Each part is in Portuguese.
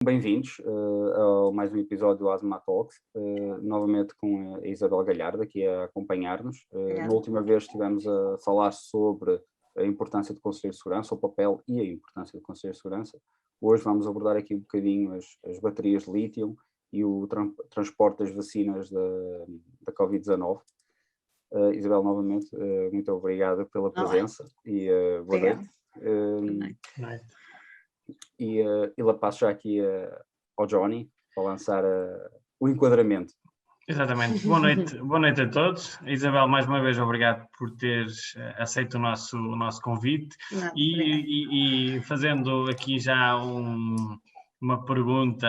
Bem-vindos a mais um episódio do Asma Talks, novamente com a Isabel Galhardo aqui a acompanhar-nos. Na última vez estivemos a falar sobre a importância do Conselho de Segurança, o papel e a importância do Conselho de Segurança. Hoje vamos abordar aqui um bocadinho as baterias de lítio e o transporte das vacinas da Covid-19. Isabel, novamente, muito obrigada pela presença e boa noite. E lá passo já aqui ao Johnny para lançar o enquadramento. Exatamente. Boa noite a todos. Isabel, mais uma vez, obrigado por teres aceito o nosso convite. E fazendo aqui já uma pergunta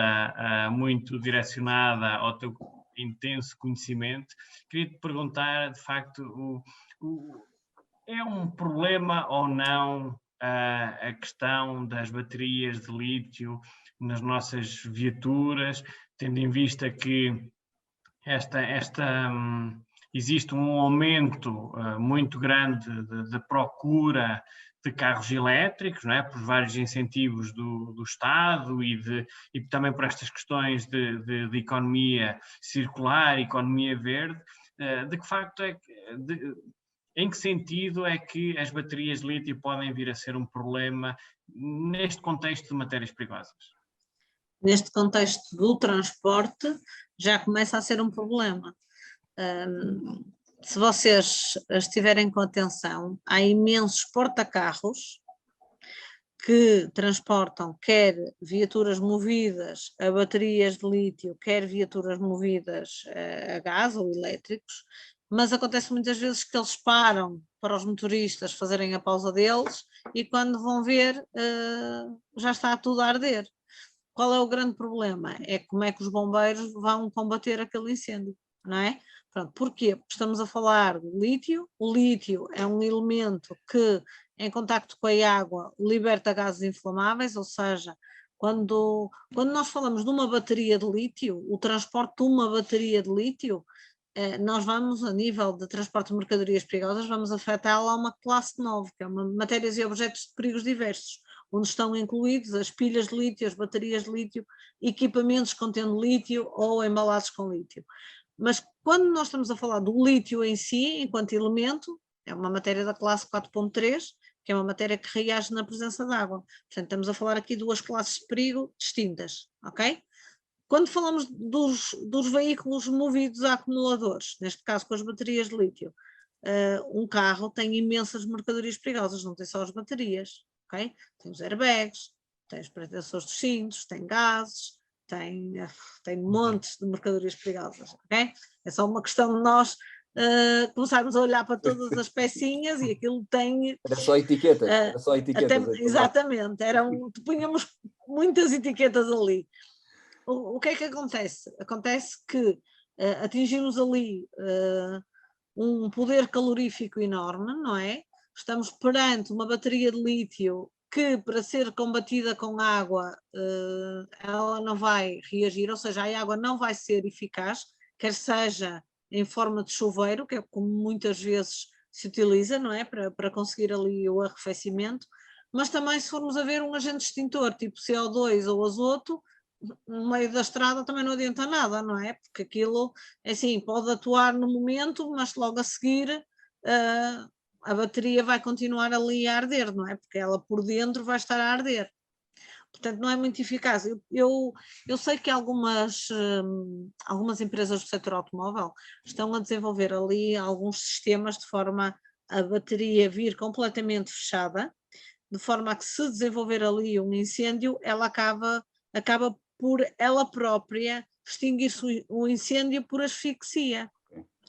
muito direcionada ao teu intenso conhecimento, queria-te perguntar, de facto, é um problema ou não a questão das baterias de lítio nas nossas viaturas, tendo em vista que existe um aumento muito grande de procura de carros elétricos, não é? Por vários incentivos do Estado e também por estas questões de economia circular, economia verde, de que facto em que sentido é que as baterias de lítio podem vir a ser um problema neste contexto de matérias perigosas? Neste contexto do transporte, já começa a ser um problema. Se vocês estiverem com atenção, há imensos porta-carros que transportam quer viaturas movidas a baterias de lítio, quer viaturas movidas a gás ou elétricos, mas acontece muitas vezes que eles param para os motoristas fazerem a pausa deles e quando vão ver já está tudo a arder. Qual é o grande problema? É como é que os bombeiros vão combater aquele incêndio, não é? Pronto, porquê? Porque estamos a falar de lítio. O lítio é um elemento que, em contacto com a água, liberta gases inflamáveis, ou seja, quando nós falamos de uma bateria de lítio, o transporte de uma bateria de lítio, nós vamos, a nível de transporte de mercadorias perigosas, vamos afetá-la a uma classe 9, que é uma matérias e objetos de perigos diversos, onde estão incluídos as pilhas de lítio, as baterias de lítio, equipamentos contendo lítio ou embalados com lítio. Mas quando nós estamos a falar do lítio em si, enquanto elemento, é uma matéria da classe 4.3, que é uma matéria que reage na presença de água. Portanto, estamos a falar aqui de duas classes de perigo distintas, ok? Quando falamos dos veículos movidos a acumuladores, neste caso com as baterias de lítio, um carro tem imensas mercadorias perigosas, não tem só as baterias, ok? Tem os airbags, tem os pretensores dos cintos, tem gases, tem montes de mercadorias perigosas, ok? É só uma questão de nós começarmos a olhar para todas as pecinhas e aquilo tem... Era só etiquetas, era só etiquetas. Exatamente, punhamos muitas etiquetas ali. O que é que acontece? Acontece que atingimos ali um poder calorífico enorme, não é? Estamos perante uma bateria de lítio que, para ser combatida com água, ela não vai reagir, ou seja, a água não vai ser eficaz, quer seja em forma de chuveiro, que é como muitas vezes se utiliza, não é? Para conseguir ali o arrefecimento, mas também se formos a ver um agente extintor, tipo CO2 ou azoto, no meio da estrada também não adianta nada, não é? Porque aquilo, assim, pode atuar no momento, mas logo a seguir a bateria vai continuar ali a arder, não é? Porque ela por dentro vai estar a arder. Portanto, não é muito eficaz. Eu sei que algumas empresas do setor automóvel estão a desenvolver ali alguns sistemas de forma a bateria vir completamente fechada, de forma a que se desenvolver ali um incêndio, ela acaba por ela própria extinguir-se o incêndio por asfixia,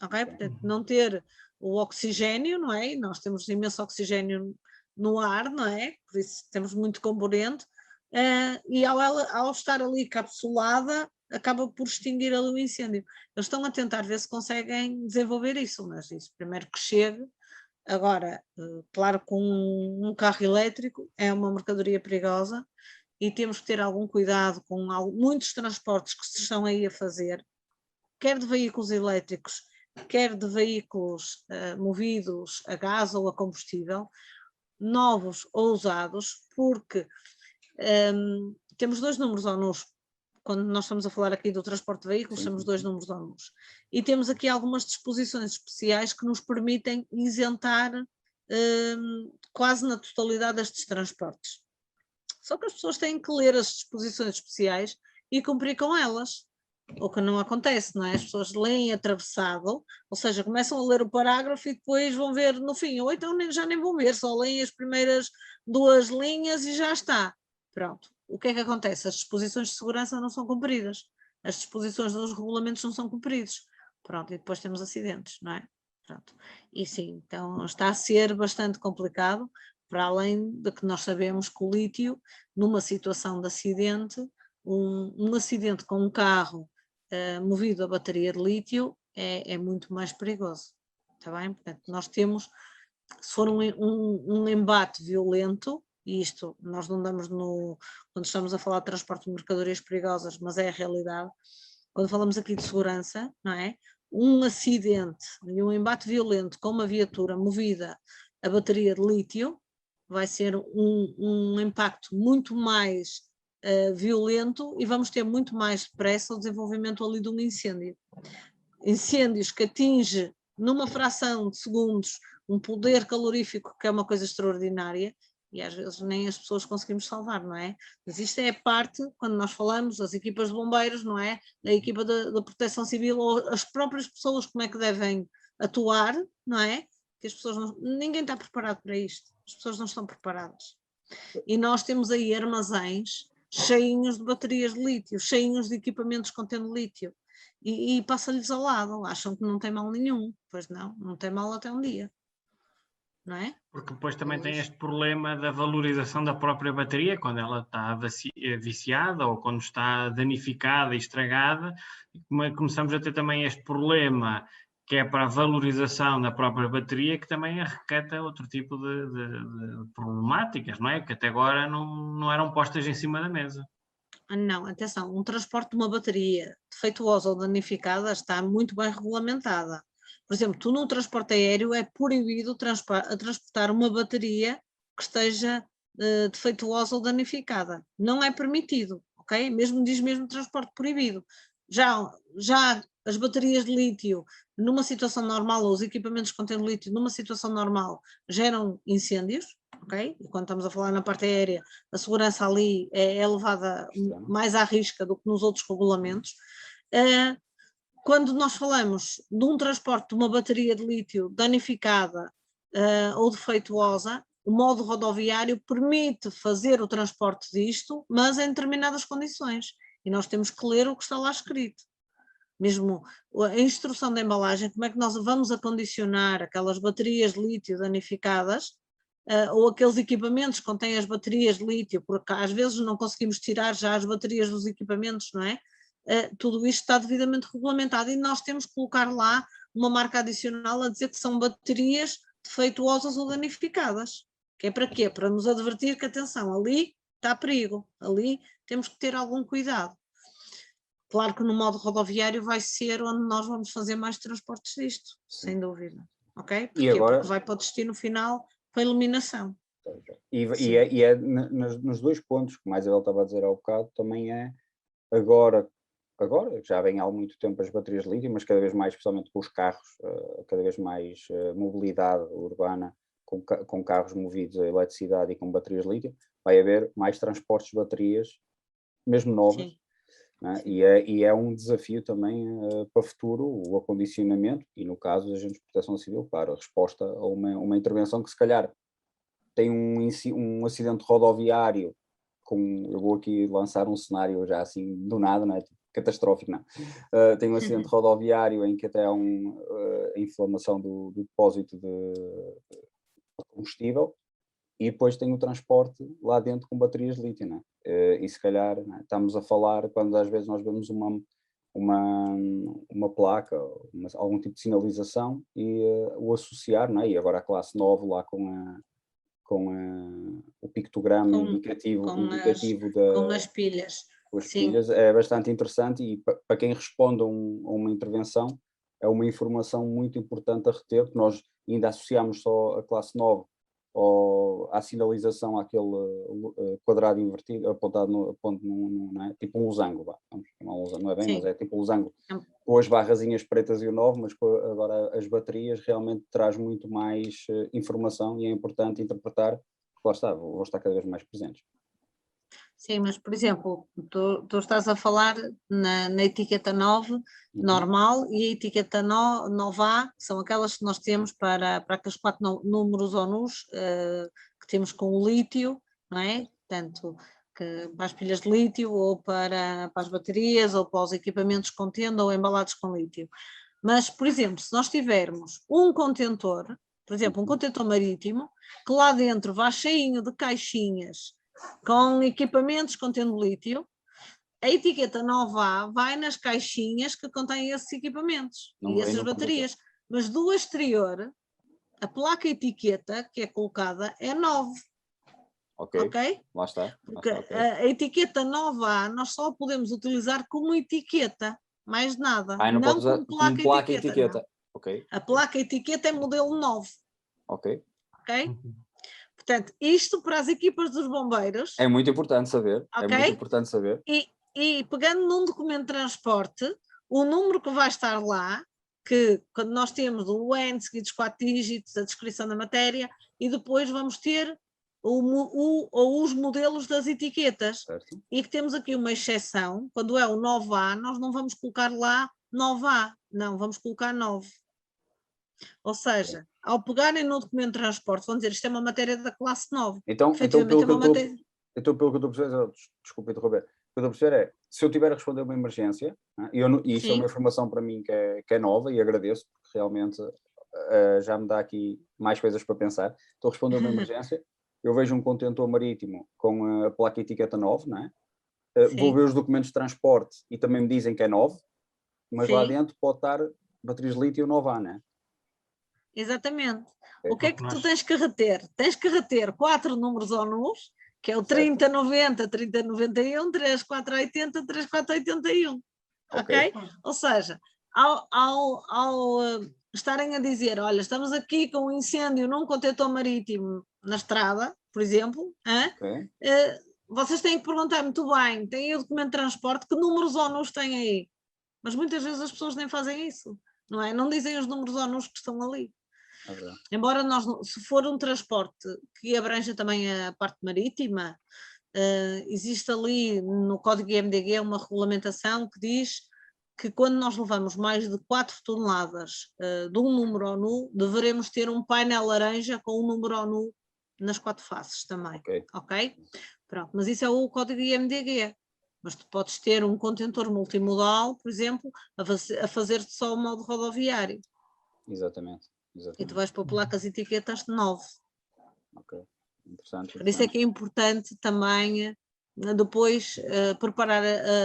ok? Portanto, não ter o oxigênio, não é? Nós temos imenso oxigênio no ar, não é? Por isso temos muito componente, e ao estar ali capsulada, acaba por extinguir ali o incêndio. Eles estão a tentar ver se conseguem desenvolver isso, mas isso primeiro que chegue. Agora, claro que um carro elétrico é uma mercadoria perigosa, e temos que ter algum cuidado com muitos transportes que se estão aí a fazer, quer de veículos elétricos, quer de veículos movidos a gás ou a combustível, novos ou usados, porque temos dois números ONUs quando nós estamos a falar aqui do transporte de veículos, temos 2 números de ônibus. E temos aqui algumas disposições especiais que nos permitem isentar quase na totalidade destes transportes. Só que as pessoas têm que ler as disposições especiais e cumprir com elas. O que não acontece, não é? As pessoas leem atravessado, ou seja, começam a ler o parágrafo e depois vão ver no fim, ou então já nem vão ver, só leem as primeiras 2 linhas e já está. Pronto. O que é que acontece? As disposições de segurança não são cumpridas, as disposições dos regulamentos não são cumpridos. Pronto, e depois temos acidentes, não é? Pronto. E sim, então está a ser bastante complicado, para além de que nós sabemos que o lítio, numa situação de acidente, um acidente com um carro movido a bateria de lítio é muito mais perigoso, está bem? Portanto, nós temos, se for um embate violento, e isto nós não damos quando estamos a falar de transporte de mercadorias perigosas, mas é a realidade, quando falamos aqui de segurança, não é? Um acidente e um embate violento com uma viatura movida a bateria de lítio vai ser um impacto muito mais violento e vamos ter muito mais depressa o desenvolvimento ali de um incêndio. Incêndios que atinge numa fração de segundos um poder calorífico que é uma coisa extraordinária e às vezes nem as pessoas conseguimos salvar, não é? Mas isto é a parte, quando nós falamos, as equipas de bombeiros, não é? A equipa da proteção civil ou as próprias pessoas como é que devem atuar, não é? Que as pessoas ninguém está preparado para isto, as pessoas não estão preparadas. E nós temos aí armazéns cheinhos de baterias de lítio, cheinhos de equipamentos contendo lítio, e passa-lhes ao lado, acham que não tem mal nenhum, pois não tem mal até um dia, não é? Porque depois também tem este problema da valorização da própria bateria, quando ela está viciada ou quando está danificada e estragada, começamos a ter também este problema que é para a valorização da própria bateria, que também acarreta outro tipo de problemáticas, não é? Que até agora não eram postas em cima da mesa. Não, atenção, um transporte de uma bateria defeituosa ou danificada está muito bem regulamentada. Por exemplo, tu num transporte aéreo é proibido transportar uma bateria que esteja defeituosa ou danificada. Não é permitido, ok? Diz mesmo transporte proibido. Já as baterias de lítio, numa situação normal, ou os equipamentos contendo lítio, numa situação normal, geram incêndios, ok? E quando estamos a falar na parte aérea, a segurança ali é levada mais à risca do que nos outros regulamentos. Quando nós falamos de um transporte de uma bateria de lítio danificada ou defeituosa, o modo rodoviário permite fazer o transporte disto, mas em determinadas condições. E nós temos que ler o que está lá escrito. Mesmo a instrução da embalagem, como é que nós vamos acondicionar aquelas baterias de lítio danificadas ou aqueles equipamentos que contêm as baterias de lítio, porque às vezes não conseguimos tirar já as baterias dos equipamentos, não é? Tudo isto está devidamente regulamentado e nós temos que colocar lá uma marca adicional a dizer que são baterias defeituosas ou danificadas. Que é para quê? Para nos advertir que, atenção, ali está perigo, ali temos que ter algum cuidado. Claro que no modo rodoviário vai ser onde nós vamos fazer mais transportes disto, sem dúvida. Ok? Porquê? Agora... Porque vai para o destino final para a eliminação. E é nos 2 pontos, como a Isabel estava a dizer há bocado, também é agora já vem há muito tempo as baterias de lítio, mas cada vez mais, especialmente com os carros, cada vez mais mobilidade urbana com carros movidos a eletricidade e com baterias de lítio, vai haver mais transportes de baterias, mesmo novas. Sim. Né? E é um desafio também para o futuro, o acondicionamento e, no caso, os agentes de proteção civil, claro, a resposta a uma intervenção que se calhar tem um acidente rodoviário, eu vou aqui lançar um cenário já assim do nada, não é? Catastrófico, não. Tem um acidente rodoviário em que até há a inflamação do depósito de combustível e depois tem o transporte lá dentro com baterias de lítio, não é? E se calhar estamos a falar, quando às vezes nós vemos uma placa, algum tipo de sinalização e o associar, não é? E agora a classe 9 lá com o pictograma indicativo com as pilhas. Com as pilhas é bastante interessante e para quem responde a uma intervenção é uma informação muito importante a reter, porque nós ainda associamos só a classe 9 ou à sinalização àquele quadrado invertido, apontado não é? Tipo um losango, vamos chamar um losango, não é bem, Sim. Mas é tipo um losango, com as barrazinhas pretas e o 9, mas agora as baterias realmente traz muito mais informação e é importante interpretar, lá está, vou estar cada vez mais presentes. Sim, mas por exemplo, tu estás a falar na etiqueta 9 normal e a etiqueta 9A, que são aquelas que nós temos para aqueles 4 números ONUs que temos com o lítio, não é? Tanto que para as pilhas de lítio ou para as baterias ou para os equipamentos contendo ou embalados com lítio. Mas, por exemplo, se nós tivermos um contentor, por exemplo, um contentor marítimo, que lá dentro vá cheinho de caixinhas com equipamentos contendo lítio, a etiqueta 9A vai nas caixinhas que contêm esses equipamentos e essas baterias, mas do exterior, a placa etiqueta que é colocada é 9. Ok? Lá está. Porque a etiqueta 9A nós só podemos utilizar como etiqueta, mais nada. Não como placa etiqueta. Okay. A placa etiqueta é modelo 9. Ok. Portanto, isto para as equipas dos bombeiros... É muito importante saber. Okay? É muito importante saber. E pegando num documento de transporte, o número que vai estar lá, que quando nós temos o N seguidos 4 dígitos, a descrição da matéria, e depois vamos ter os modelos das etiquetas. Certo. E que temos aqui uma exceção, quando é o 9A, nós não vamos colocar lá 9A, não, vamos colocar 9. Ou seja, ao pegarem no documento de transporte, vão dizer isto é uma matéria da classe 9. Então pelo que eu estou a perceber, desculpa interromper, o que eu estou a perceber é, se eu tiver a responder uma emergência, né, e isso é uma informação para mim que é nova e agradeço, porque realmente já me dá aqui mais coisas para pensar, estou a responder uma emergência, eu vejo um contentor marítimo com a placa etiqueta 9, não é? Vou ver os documentos de transporte e também me dizem que é 9, mas lá dentro pode estar baterias de lítio 9A, não é? Exatamente. O que é que tu tens que reter? Tens que reter 4 números ONUs, que é o 3090, 3091, 3480, 3481. Ok? Ou seja, ao estarem a dizer, olha, estamos aqui com um incêndio num contentor marítimo na estrada, por exemplo, vocês têm que perguntar muito bem, tem aí o documento de transporte, que números ONUs têm aí? Mas muitas vezes as pessoas nem fazem isso, não é? Não dizem os números ONUs que estão ali. Embora se for um transporte que abranja também a parte marítima, existe ali no código IMDG uma regulamentação que diz que quando nós levamos mais de 4 toneladas de um número ONU, deveremos ter um painel laranja com o número ONU nas 4 faces também. Ok? Pronto, mas isso é o código IMDG. Mas tu podes ter um contentor multimodal, por exemplo, a fazer-te só o modo rodoviário. Exatamente. E tu vais para placas e etiquetas de 9. Ok, interessante. Por isso é que é importante também depois preparar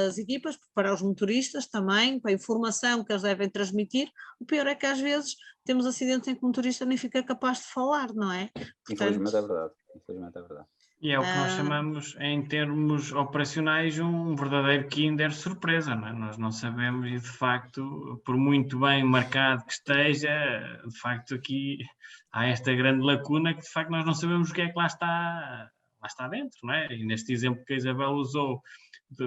as equipas, preparar os motoristas também, para a informação que eles devem transmitir. O pior é que às vezes temos acidentes em que o motorista nem fica capaz de falar, não é? Portanto, infelizmente é verdade. Infelizmente é verdade. E é o que nós chamamos, em termos operacionais, um verdadeiro Kinder surpresa, não é? Nós não sabemos e, de facto, por muito bem marcado que esteja, de facto aqui há esta grande lacuna que, de facto, nós não sabemos o que é que lá está dentro, não é? E neste exemplo que a Isabel usou,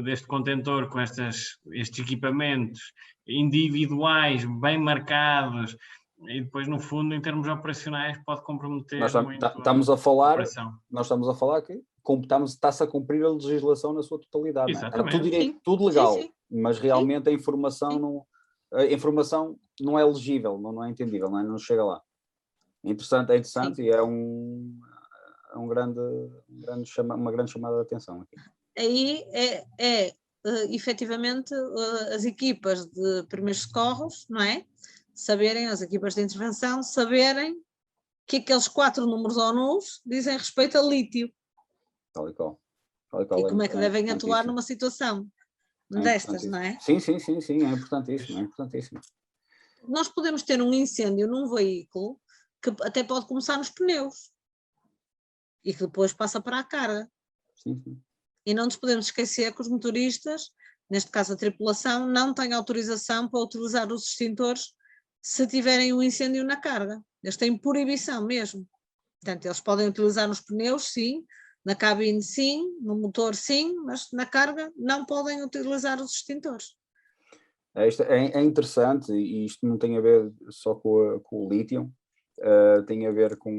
deste contentor com estes equipamentos individuais, bem marcados, e depois, no fundo, em termos operacionais, pode comprometer muito estamos a falar, operação. Nós estamos a falar que está-se a cumprir a legislação na sua totalidade. Exatamente. Tudo direito, tudo legal, mas realmente a informação não é legível, não é entendível, não chega lá. É interessante e é uma grande chamada de atenção aqui. Aí efetivamente as equipas de primeiros socorros, não é? Saberem, as equipas de intervenção, saberem que aqueles 4 números ONUs dizem respeito a lítio. Tal e qual. E como é que devem atuar numa situação destas, não é? Sim, é importantíssimo. Nós podemos ter um incêndio num veículo que até pode começar nos pneus e que depois passa para a carga. Sim. E não nos podemos esquecer que os motoristas, neste caso a tripulação, não têm autorização para utilizar os extintores se tiverem um incêndio na carga. Eles têm proibição mesmo. Portanto, eles podem utilizar nos pneus, sim, na cabine, sim, no motor, sim, mas na carga não podem utilizar os extintores. É interessante, e isto não tem a ver só com o lítio, tem a ver com,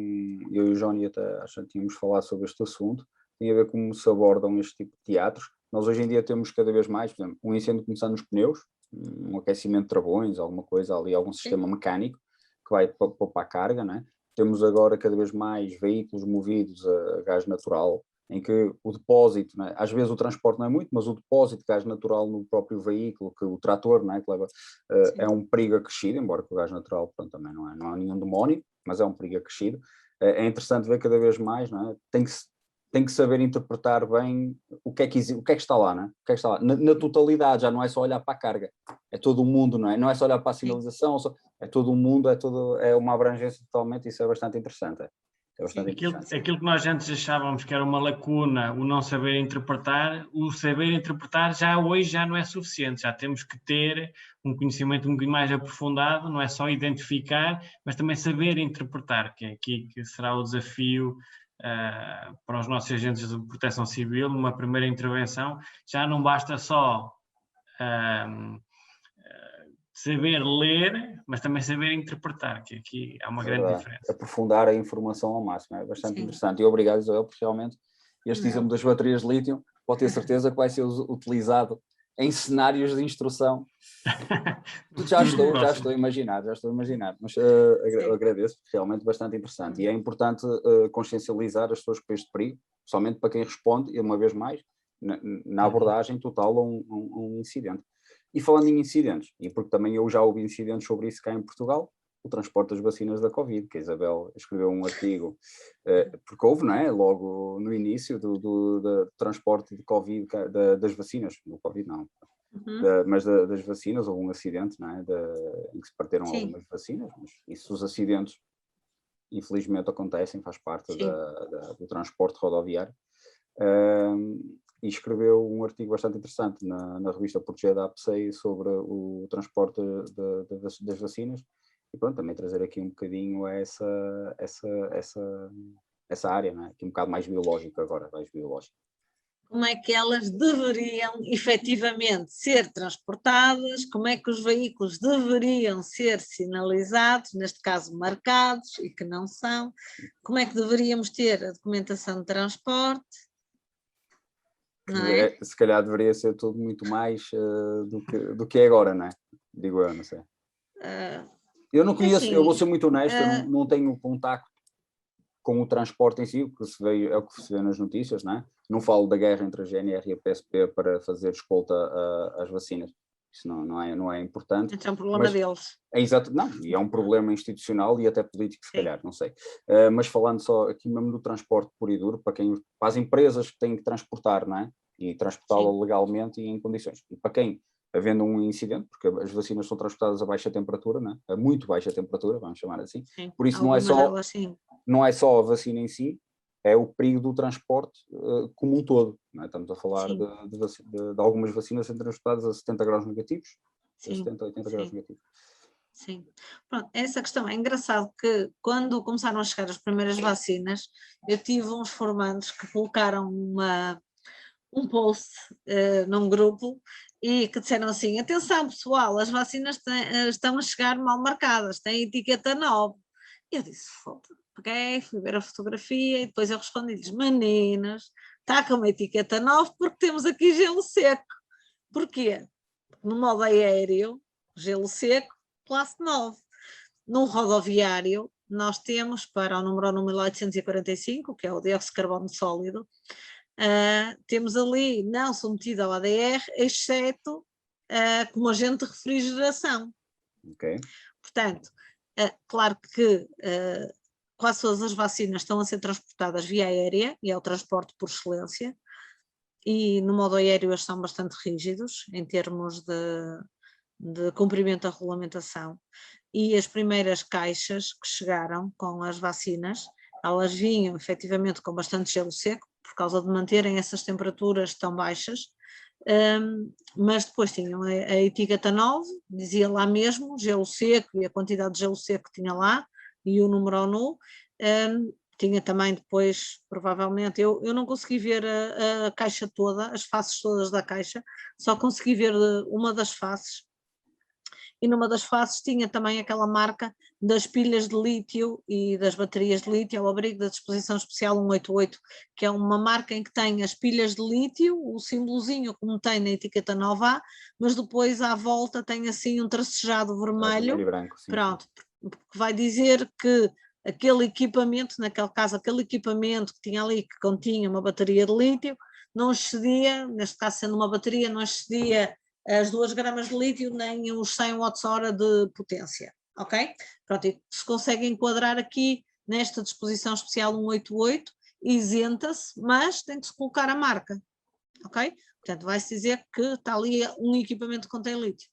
eu e o Johnny até acho que tínhamos falado sobre este assunto, tem a ver com como se abordam este tipo de teatros. Nós hoje em dia temos cada vez mais, por exemplo, um incêndio começando nos pneus, um aquecimento de travões, alguma coisa ali, algum sistema mecânico que vai para a carga, não é? Temos agora cada vez mais veículos movidos a gás natural, em que o depósito, não é? Às vezes o transporte não é muito, mas o depósito de gás natural no próprio veículo, que o trator, não é? Que leva, é um perigo acrescido, embora que o gás natural, pronto, também não é nenhum demónio, mas é um perigo acrescido. É interessante ver cada vez mais, não é? Tem que saber interpretar bem o que é que está lá, não é? O que é que está lá. Na totalidade, já não é só olhar para a carga, é todo o mundo, não é? Não é só olhar para a sinalização, é todo o mundo, é uma abrangência totalmente, isso é bastante interessante. É bastante interessante. Aquilo que nós antes achávamos que era uma lacuna, o não saber interpretar, o saber interpretar hoje já não é suficiente, já temos que ter um conhecimento um bocadinho mais aprofundado, não é só identificar, mas também saber interpretar, que é aqui que será o desafio para os nossos agentes de proteção civil. Numa primeira intervenção, já não basta só saber ler, mas também saber interpretar, que aqui há uma grande diferença. Aprofundar a informação ao máximo, é bastante interessante. E obrigado, Isabel, porque realmente este exemplo das baterias de lítio pode ter certeza que vai ser utilizado em cenários de instrução. Já estou a imaginar, mas agradeço, porque realmente bastante interessante. E é importante consciencializar as pessoas para este perigo, somente para quem responde, e uma vez mais, na abordagem total a um incidente. E falando em incidentes, e porque também eu já ouvi incidentes sobre isso cá em Portugal, o transporte das vacinas da Covid, que a Isabel escreveu um artigo, porque houve, não é? Logo no início do transporte de Covid, das vacinas, do Covid não, mas das vacinas, houve um acidente, não é? Em que se partiram algumas vacinas, mas isso, os acidentes, infelizmente acontecem, faz parte do transporte rodoviário. E escreveu um artigo bastante interessante na revista Protegida da APSEI sobre o transporte das vacinas, e pronto, também trazer aqui um bocadinho essa área, não é? Aqui um bocado mais biológica agora, mais biológica. Como é que elas deveriam efetivamente ser transportadas, como é que os veículos deveriam ser sinalizados, neste caso marcados, e que não são, como é que deveríamos ter a documentação de transporte. Se calhar deveria ser tudo muito mais do que é agora, não é? Digo eu, não sei. Eu não conheço, eu vou ser muito honesto, eu não tenho contacto com o transporte em si, é o que se vê nas notícias, não é? Não falo da guerra entre a GNR e a PSP para fazer escolta às vacinas. Isso não é importante. Então é um problema deles. É exato, não, e é um problema institucional e até político, se calhar, não sei. Mas falando só aqui mesmo do transporte puro e duro, para as empresas que têm que transportar, não é? E transportá-lo legalmente e em condições. E para quem, havendo um incidente, porque as vacinas são transportadas a baixa temperatura, não é? A muito baixa temperatura, vamos chamar assim. Sim. Por isso não é só a vacina em si, é o perigo do transporte como um todo. Não é? Estamos a falar de algumas vacinas sendo transportadas a 70 graus negativos, a 70, 80 graus negativos. Sim, pronto, essa questão é engraçado que quando começaram a chegar as primeiras vacinas, eu tive uns formandos que colocaram um post num grupo e que disseram assim: atenção pessoal, as vacinas estão a chegar mal marcadas, têm etiqueta 9. Eu disse: foda, peguei, fui ver a fotografia e depois eu respondi-lhes: meninas, está com uma etiqueta 9 porque temos aqui gelo seco. Porquê? No modo aéreo, gelo seco, classe 9. No rodoviário, nós temos para o número 1845, que é o dióxido de carbono sólido, temos ali não submetido ao ADR, exceto como agente de refrigeração. Okay. Portanto, claro que quase todas as vacinas estão a ser transportadas via aérea, e é o transporte por excelência, e no modo aéreo eles são bastante rígidos em termos de cumprimento da regulamentação, e as primeiras caixas que chegaram com as vacinas, elas vinham efetivamente com bastante gelo seco, por causa de manterem essas temperaturas tão baixas, mas depois tinham a etiqueta 9, dizia lá mesmo gelo seco e a quantidade de gelo seco que tinha lá e o número ONU. tinha também depois, provavelmente, eu não consegui ver a caixa toda, as faces todas da caixa, só consegui ver uma das faces, e numa das faces tinha também aquela marca das pilhas de lítio e das baterias de lítio, ao abrigo da disposição especial 188, que é uma marca em que tem as pilhas de lítio, o símbolozinho como tem na etiqueta Nova, mas depois à volta tem assim um tracejado vermelho, e branco, sim, pronto, que vai dizer que aquele equipamento, naquele caso aquele equipamento que tinha ali, que continha uma bateria de lítio, não excedia, neste caso sendo uma bateria, não excedia as 2 gramas de lítio nem os 100 watts-hora de potência, ok? Pronto, e se consegue enquadrar aqui nesta disposição especial 188, isenta-se, mas tem que se colocar a marca, ok? Portanto, vai-se dizer que está ali um equipamento que contém lítio.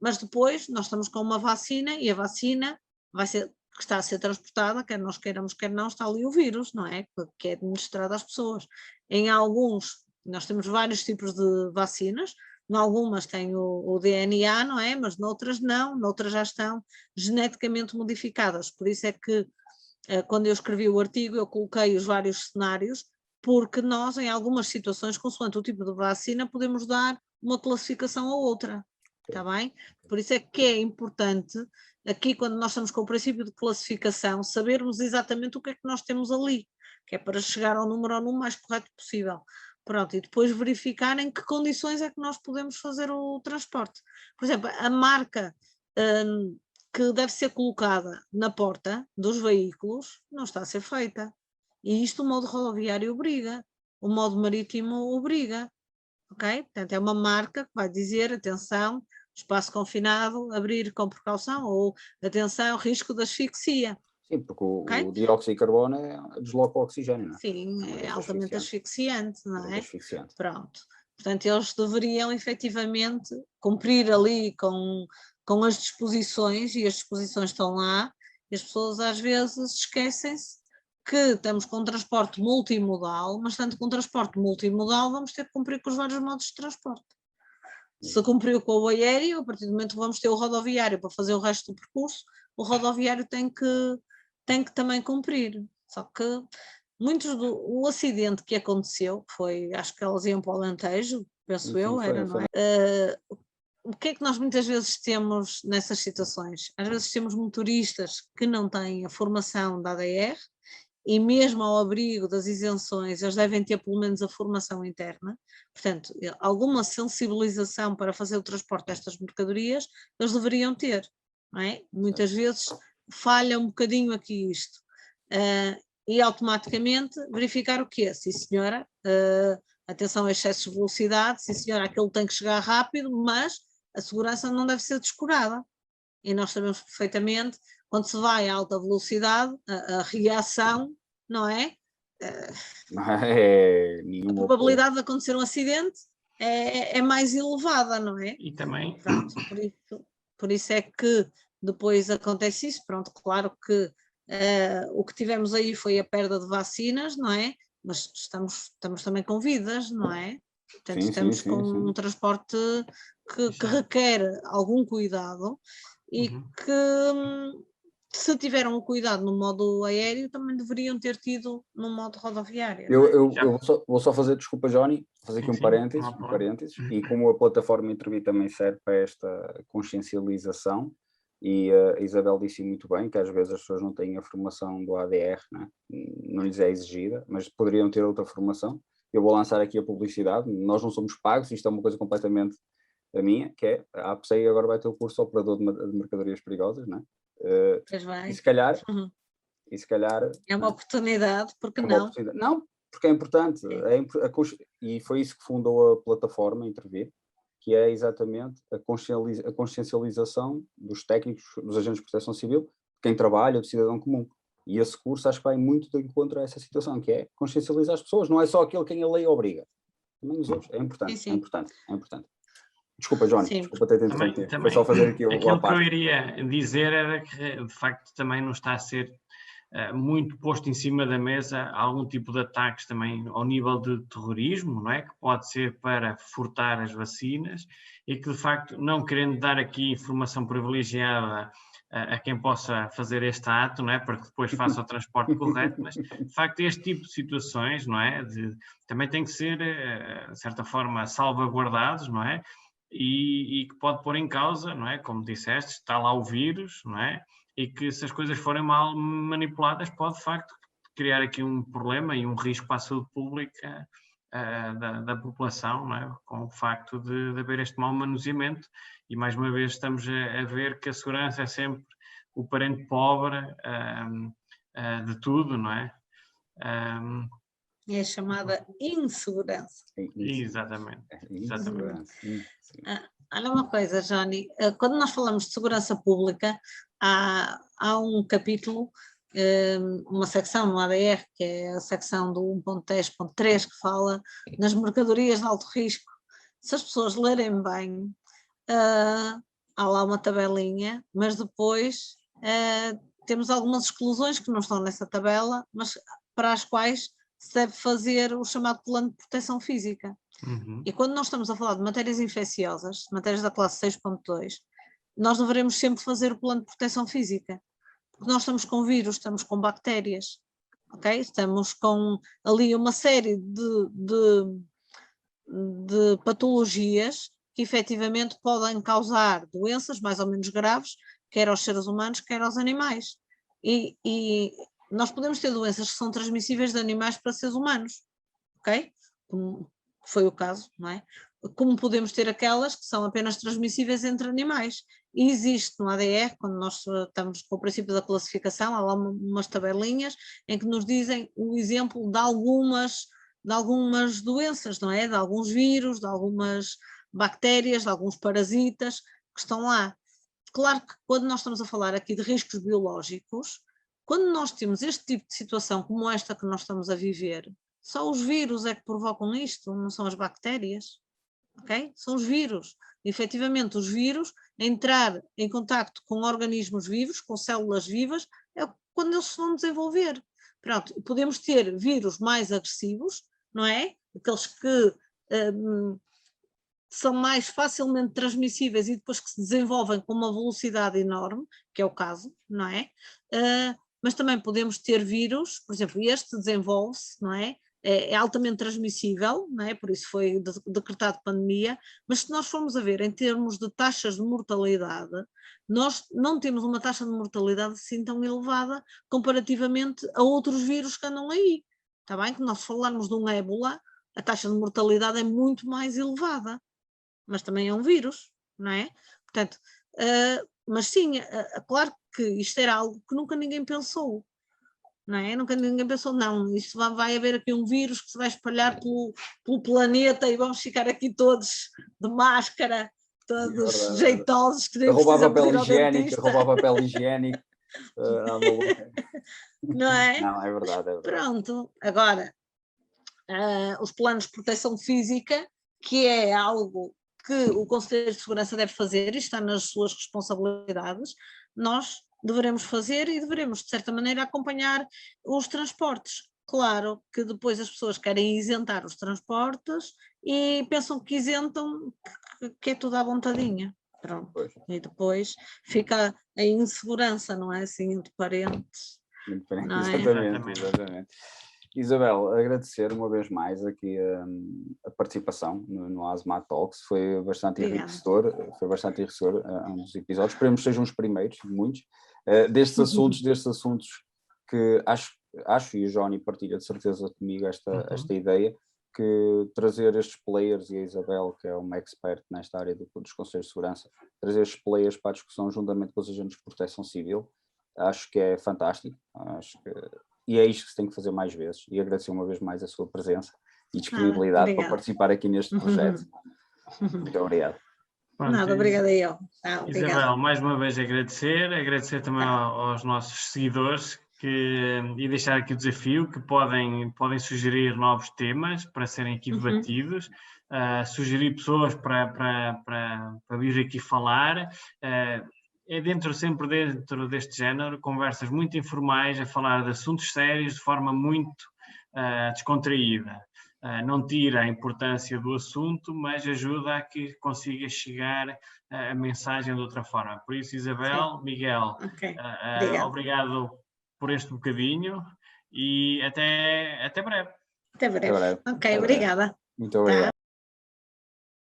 Mas depois nós estamos com uma vacina e a vacina vai ser, que está a ser transportada, quer nós queiramos, quer não, está ali o vírus, não é? Que é administrado às pessoas. Em alguns, nós temos vários tipos de vacinas, em algumas têm o DNA, não é? Mas noutras não, noutras já estão geneticamente modificadas. Por isso é que, quando eu escrevi o artigo, eu coloquei os vários cenários, porque nós, em algumas situações, consoante o tipo de vacina, podemos dar uma classificação ou outra, está bem? Por isso é que é importante, aqui quando nós estamos com o princípio de classificação, sabermos exatamente o que é que nós temos ali, que é para chegar ao número mais correto possível. Pronto, e depois verificar em que condições é que nós podemos fazer o transporte. Por exemplo, a marca que deve ser colocada na porta dos veículos não está a ser feita. E isto o modo rodoviário obriga, o modo marítimo obriga, ok? Portanto, é uma marca que vai dizer, atenção, espaço confinado, abrir com precaução, ou atenção, risco de asfixia. Sim, porque o dióxido de carbono desloca o oxigênio, não é? Sim, é altamente asfixiante, não é? Asfixiante. Pronto. Portanto, eles deveriam efetivamente cumprir ali com as disposições, e as disposições estão lá, e as pessoas às vezes esquecem-se que estamos com um transporte multimodal, mas tanto com transporte multimodal vamos ter que cumprir com os vários modos de transporte. Se cumpriu com o aéreo, a partir do momento que vamos ter o rodoviário para fazer o resto do percurso, o rodoviário tem que também cumprir. Só que o acidente que aconteceu, que foi, acho que elas iam para o Alentejo, penso eu, não é? O que é que nós muitas vezes temos nessas situações? Às vezes temos motoristas que não têm a formação da ADR, e mesmo ao abrigo das isenções, eles devem ter pelo menos a formação interna, portanto, alguma sensibilização para fazer o transporte destas mercadorias, eles deveriam ter, não é? Muitas vezes falha um bocadinho aqui isto, e automaticamente verificar o quê? Sim senhora, atenção a excessos de velocidade, sim senhora, aquilo tem que chegar rápido, mas a segurança não deve ser descurada, e nós sabemos perfeitamente, quando se vai a alta velocidade, a reação, não é? A probabilidade de acontecer um acidente é mais elevada, não é? E também... Pronto, por isso é que depois acontece isso, pronto, claro que o que tivemos aí foi a perda de vacinas, não é? Mas estamos também com vidas, não é? Portanto, estamos com um transporte que requer algum cuidado, e que se tiveram um cuidado no modo aéreo, também deveriam ter tido no modo rodoviário. Eu vou só fazer, desculpa Johnny, fazer aqui um parênteses, e como a plataforma Intervi também serve para esta consciencialização, e a Isabel disse muito bem que às vezes as pessoas não têm a formação do ADR, não lhes é exigida, mas poderiam ter outra formação. Eu vou lançar aqui a publicidade, nós não somos pagos, isto é uma coisa completamente a minha, que é a APSEI agora vai ter o curso Operador de Mercadorias Perigosas, não é? E se calhar é uma oportunidade, porque não? Não, porque é importante, e foi isso que fundou a plataforma Intervir, que é exatamente a consciencialização dos técnicos, dos agentes de proteção civil, de quem trabalha, do cidadão comum. E esse curso acho que vai muito de encontro a essa situação, que é consciencializar as pessoas, não é só aquele quem a lei obriga, também os outros, é importante. Desculpa, Johnny, desculpa ter interrompido. Foi só fazer aqui o aquilo que eu iria dizer era que, de facto, também não está a ser muito posto em cima da mesa algum tipo de ataques também ao nível de terrorismo, não é? Que pode ser para furtar as vacinas, e que, de facto, não querendo dar aqui informação privilegiada a quem possa fazer este ato, não é? Para que depois faça o transporte correto, mas de facto este tipo de situações, não é? Também tem que ser, de certa forma, salvaguardados, não é? E que pode pôr em causa, não é? Como disseste, está lá o vírus, não é? E que se as coisas forem mal manipuladas pode de facto criar aqui um problema e um risco para a saúde pública da população, não é? Com o facto de haver este mau manuseamento, e mais uma vez estamos a ver que a segurança é sempre o parente pobre de tudo, não é? É chamada insegurança. Exatamente. Exatamente. Olha uma coisa, Johnny, quando nós falamos de segurança pública, há um capítulo, uma secção no ADR, que é a secção do 1.10.3, que fala nas mercadorias de alto risco. Se as pessoas lerem bem, há lá uma tabelinha, mas depois temos algumas exclusões que não estão nessa tabela, mas para as quais se deve fazer o chamado plano de proteção física. E quando nós estamos a falar de matérias infecciosas, matérias da classe 6.2, nós devemos sempre fazer o plano de proteção física, porque nós estamos com vírus, estamos com bactérias, ok? Estamos com ali uma série de patologias que efetivamente podem causar doenças mais ou menos graves, quer aos seres humanos, quer aos animais. E nós podemos ter doenças que são transmissíveis de animais para seres humanos, ok? Como foi o caso, não é? Como podemos ter aquelas que são apenas transmissíveis entre animais. E existe no ADR, quando nós estamos com o princípio da classificação, há lá umas tabelinhas em que nos dizem o exemplo de algumas doenças, não é? De alguns vírus, de algumas bactérias, de alguns parasitas que estão lá. Claro que quando nós estamos a falar aqui de riscos biológicos, quando nós temos este tipo de situação como esta que nós estamos a viver, só os vírus é que provocam isto, não são as bactérias, ok? São os vírus. E, efetivamente, os vírus, entrar em contacto com organismos vivos, com células vivas, é quando eles se vão desenvolver. Pronto, podemos ter vírus mais agressivos, não é? Aqueles que são mais facilmente transmissíveis e depois que se desenvolvem com uma velocidade enorme, que é o caso, não é? Mas também podemos ter vírus, por exemplo, este desenvolve-se, não é? É altamente transmissível, não é? Por isso foi decretado pandemia, mas se nós formos a ver em termos de taxas de mortalidade, nós não temos uma taxa de mortalidade assim tão elevada comparativamente a outros vírus que andam aí. Está bem? Que nós falarmos de um ébola, a taxa de mortalidade é muito mais elevada, mas também é um vírus, não é? Portanto, mas sim, claro que isto era algo que nunca ninguém pensou, não é? Nunca ninguém pensou, não, isto vai haver aqui um vírus que se vai espalhar pelo planeta e vamos ficar aqui todos de máscara, todos jeitosos, que nem roubar papel higiênico, não é? Não, é verdade. Pronto, agora, os planos de proteção física, que é algo que o Conselho de Segurança deve fazer e está nas suas responsabilidades, nós deveremos fazer e deveremos, de certa maneira, acompanhar os transportes. Claro que depois as pessoas querem isentar os transportes e pensam que isentam, que é tudo à vontadinha. Pronto. Pois. E depois fica a insegurança, não é? Assim, entre parentes. Exatamente. Isabel, agradecer uma vez mais aqui a participação no ASMA Talks, foi bastante enriquecedor um dos episódios, esperemos que sejam os primeiros, muitos, destes assuntos que acho e o Johnny partilha de certeza comigo esta ideia, que trazer estes players, e a Isabel, que é uma expert nesta área dos conselhos de segurança, trazer estes players para a discussão juntamente com os agentes de proteção civil, acho que é fantástico, e é isto que se tem que fazer mais vezes, e agradecer uma vez mais a sua presença e disponibilidade para participar aqui neste projeto. Muito obrigado. Nada, obrigada eu. Isabel, mais uma vez agradecer também aos nossos seguidores e deixar aqui o desafio que podem sugerir novos temas para serem aqui debatidos, sugerir pessoas para vir aqui falar. É sempre dentro deste género, conversas muito informais, a falar de assuntos sérios de forma muito descontraída. não tira a importância do assunto, mas ajuda a que consiga chegar a mensagem de outra forma. Por isso, Isabel, sim. Miguel, obrigado por este bocadinho e até breve. Até breve. Ok, obrigada. Muito obrigado.